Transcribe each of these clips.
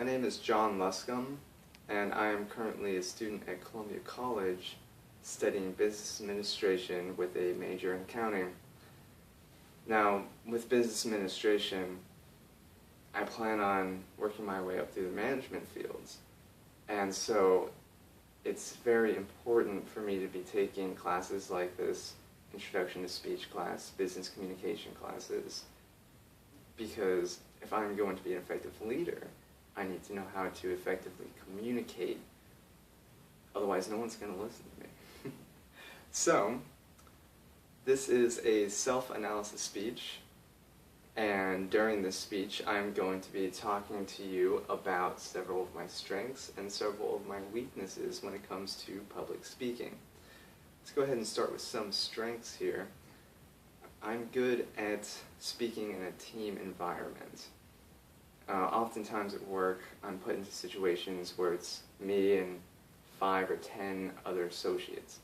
My name is John Luscombe, and I am currently a student at Columbia College studying business administration with a major in accounting. Now, with business administration, I plan on working my way up through the management fields, and so it's very important for me to be taking classes like this, Introduction to Speech class, business communication classes, because if I'm going to be an effective leader, I need to know how to effectively communicate. Otherwise, no one's going to listen to me. So, this is a self-analysis speech, and during this speech, I'm going to be talking to you about several of my strengths and several of my weaknesses when it comes to public speaking. Let's go ahead and start with some strengths here. I'm good at speaking in a team environment. Oftentimes at work, I'm put into situations where it's me and 5 or 10 other associates,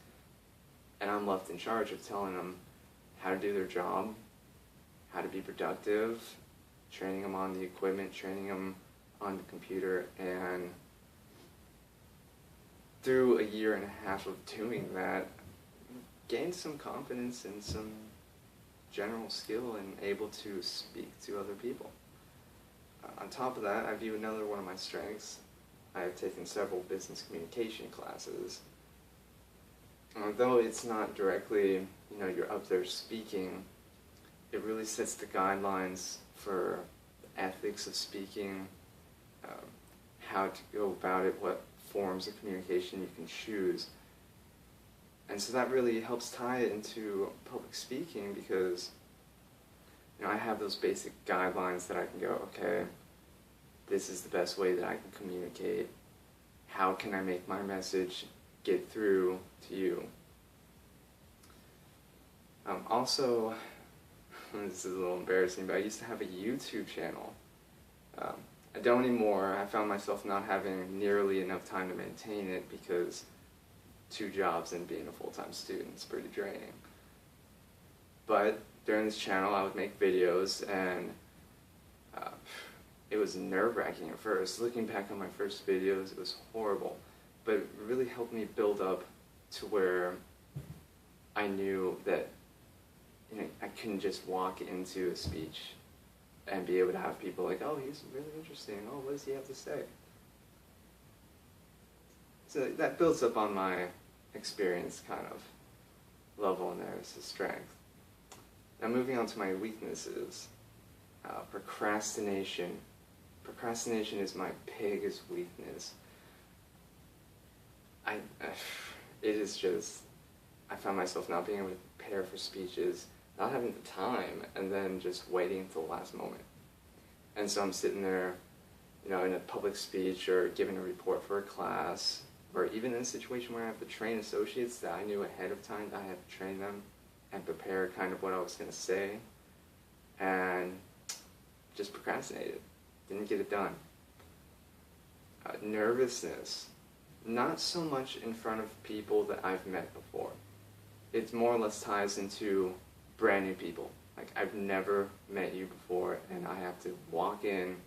and I'm left in charge of telling them how to do their job, how to be productive, training them on the equipment, training them on the computer, and through a year and a half of doing that, gained some confidence and some general skill and able to speak to other people. On top of that, I view another one of my strengths. I have taken several business communication classes. Although it's not directly, you're up there speaking, it really sets the guidelines for the ethics of speaking, how to go about it, what forms of communication you can choose. And so that really helps tie it into public speaking because I have those basic guidelines that I can go, okay, this is the best way that I can communicate. How can I make my message get through to you? Also, this is a little embarrassing, but I used to have a YouTube channel. I don't anymore. I found myself not having nearly enough time to maintain it because 2 jobs and being a full-time student is pretty draining. But during this channel, I would make videos, and it was nerve-wracking at first. Looking back on my first videos, it was horrible, but it really helped me build up to where I knew that I couldn't just walk into a speech and be able to have people like, oh, he's really interesting, oh, what does he have to say? So that builds up on my experience kind of level, and there's a strength. Now moving on to my weaknesses. Procrastination. Procrastination is my biggest weakness. I found myself not being able to prepare for speeches, not having the time, and then just waiting until the last moment. And so I'm sitting there, in a public speech or giving a report for a class, or even in a situation where I have to train associates that I knew ahead of time that I had to train them and prepare kind of what I was going to say, and just procrastinated. Didn't get it done. Nervousness. Not so much in front of people that I've met before. It more or less ties into brand new people. Like, I've never met you before, and I have to walk in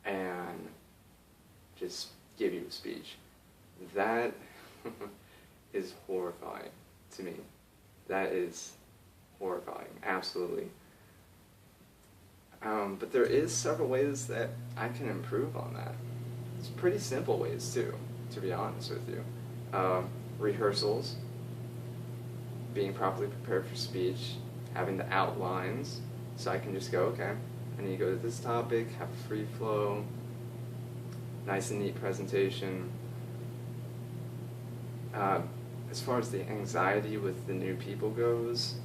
and just give you a speech. That is horrifying to me. That is horrifying, absolutely. But there is several ways that I can improve on that. It's pretty simple ways too, to be honest with you. Rehearsals, being properly prepared for speech, having the outlines, so I can just go, okay, I need to go to this topic, have a free flow, nice and neat presentation. As far as the anxiety with the new people goes,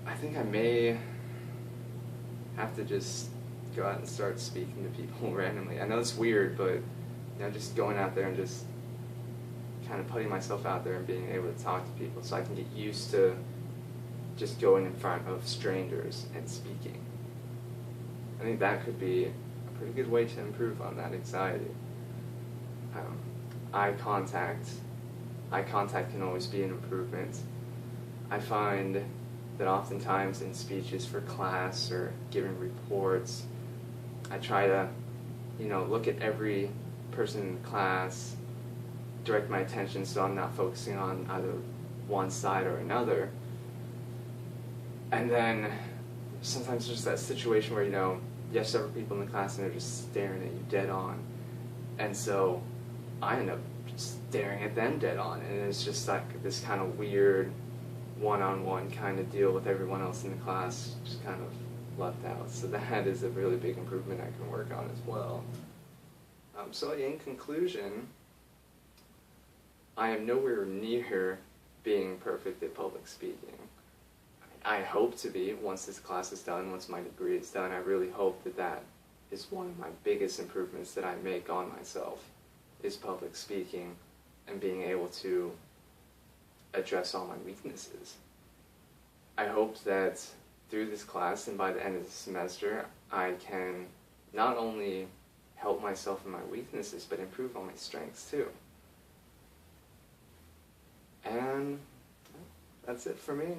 I think I may have to just go out and start speaking to people randomly. I know it's weird, but just going out there and just kind of putting myself out there and being able to talk to people so I can get used to just going in front of strangers and speaking. I think that could be a pretty good way to improve on that anxiety. Eye contact. Eye contact can always be an improvement. I find that oftentimes in speeches for class or giving reports, I try to look at every person in the class, direct my attention so I'm not focusing on either one side or another. And then sometimes there's that situation where, you have several people in the class and they're just staring at you dead on. And so I end up staring at them dead on. And it's just like this kind of weird one-on-one kind of deal with everyone else in the class, just kind of left out. So that is a really big improvement I can work on as well. So in conclusion, I am nowhere near being perfect at public speaking. I hope to be once this class is done, once my degree is done. I really hope that that is one of my biggest improvements that I make on myself, is public speaking and being able to address all my weaknesses. I hope that through this class and by the end of the semester, I can not only help myself in my weaknesses, but improve on my strengths too. And that's it for me.